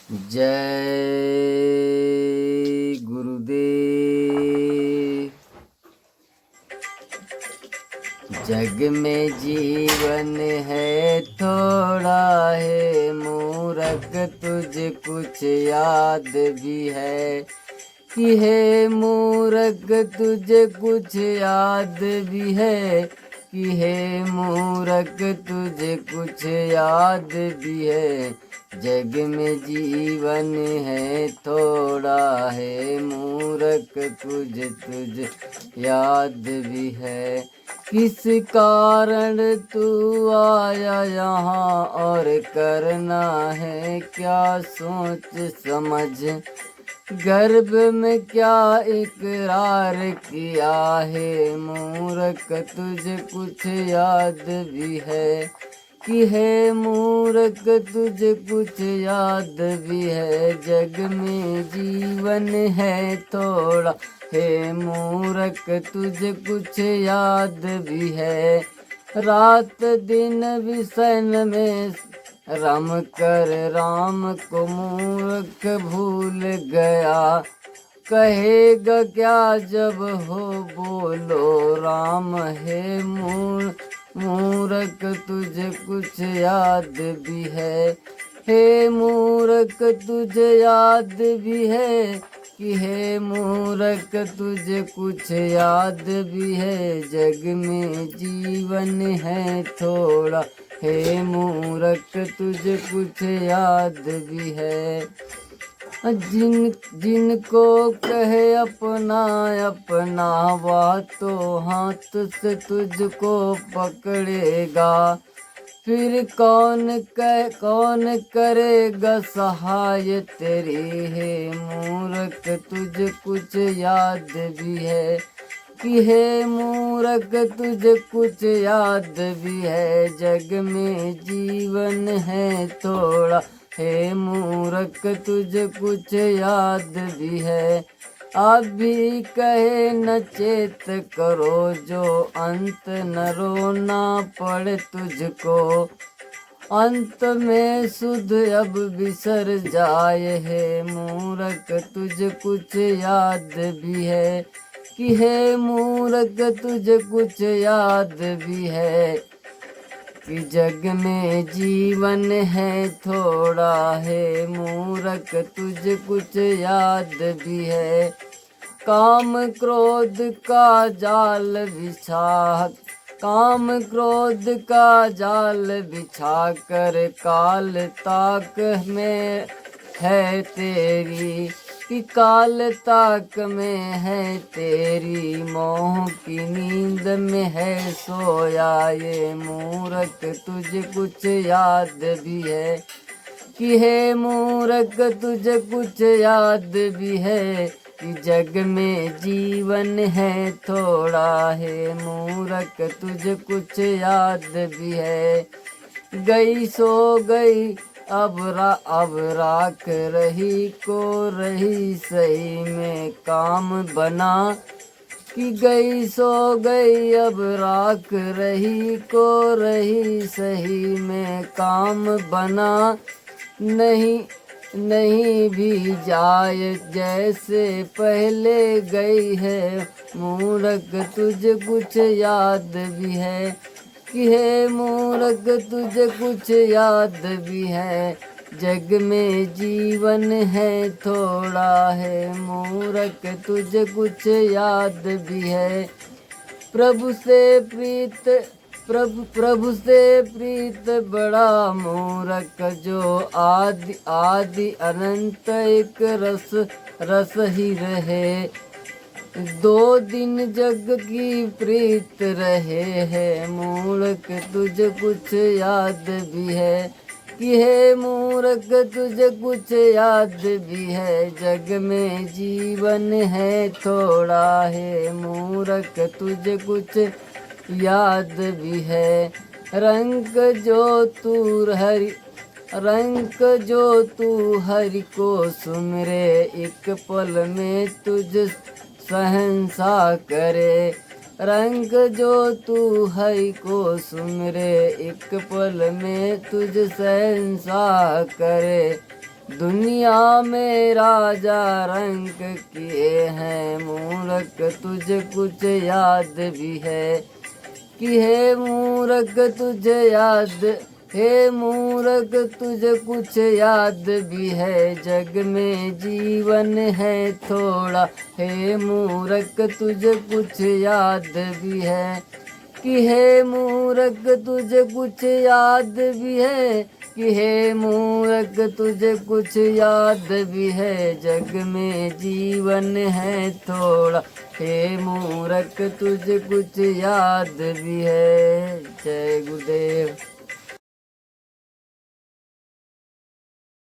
जय गुरुदेव। जग में जीवन है थोड़ा है मूरख, तुझे कुछ याद भी है कि है मूरख, तुझे कुछ याद भी है कि है मूरख, तुझे कुछ याद भी है। जग में जीवन है थोड़ा है मूरख, तुझे याद भी है। किस कारण तू आया यहाँ और करना है क्या सोच समझ, गर्भ में क्या इकरार किया है मूरख, तुझे कुछ याद भी है कि है मूरख, तुझे कुछ याद भी है। जग में जीवन है थोड़ा है मूरख, तुझे कुछ याद भी है। रात दिन विषन में रम कर राम को मूर्ख भूल गया, कहेगा क्या जब हो बोलो राम है मूर्ख, तुझे कुछ याद भी है। हे मूर्ख, तुझे याद भी है कि हे मूर्ख, तुझे कुछ याद भी है। जग में जीवन है थोड़ा हे मूर्ख, तुझे कुछ याद भी है। जिनको कहे अपना अपना, वह तो हाथ से तुझको पकड़ेगा। फिर कौन करेगा सहाय तेरी, है मूर्ख, तुझे कुछ याद भी है कि है मूर्ख, तुझे कुछ याद भी है। जग में जीवन है थोड़ा हे मूर्ख, तुझे कुछ याद भी है। अब भी कहे न चेत करो जो अंत न रोना पड़े तुझको, अंत में सुध अब बिसर जाए है मूर्ख, तुझे कुछ याद भी है कि है मूर्ख, तुझे कुछ याद भी है कि जग में जीवन है थोड़ा है मूर्ख, तुझे कुछ याद भी है। काम क्रोध का जाल बिछा, काम क्रोध का जाल बिछा कर काल ताक में है तेरी, कि काल ताक में है तेरी, मोह की नींद में है सोया ये मूर्ख, तुझे कुछ याद भी है कि है मूर्ख, तुझे कुछ याद भी है कि जग में जीवन है थोड़ा है मूर्ख, तुझे कुछ याद भी है। गई सो गई अब राख रही को रही सही में काम बना, कि गई सो गई अब राख रही को रही सही में काम बना। नहीं नहीं भी जाए जैसे पहले गई है मूर्ख, तुझे कुछ याद भी है कि है मूर्ख, तुझे कुछ याद भी है। जग में जीवन है थोड़ा है मूर्ख, तुझे कुछ याद भी है। प्रभु से प्रीत प्रभु से प्रीत बड़ा मूर्ख, जो आदि आदि अनंत एक रस ही रहे। दो दिन जग की प्रीत रहे है मूर्ख, तुझे कुछ याद भी है कि है मूर्ख, तुझे कुछ याद भी है। जग में जीवन है थोड़ा है मूर्ख, तुझे कुछ याद भी है। रंग जो तू हरि रंग जो तू हरि को सुमरे, एक पल में तुझ सहनसा करे। रंग जो तू हरि को सुमरे, एक पल में तुझ सहनसा करे। दुनिया में राजा रंक किए हैं मूर्ख तुझे कुछ याद भी है कि हे मूर्ख तुझे याद, हे मूर्ख तुझे कुछ याद भी है, जग में जीवन है थोड़ा, हे मूर्ख तुझे कुछ याद भी है कि हे मूर्ख तुझे कुछ याद भी है कि हे मूर्ख तुझे कुछ याद भी है, जग में जीवन है थोड़ा, हे मूर्ख तुझे कुछ याद भी है। जय गुरुदेव।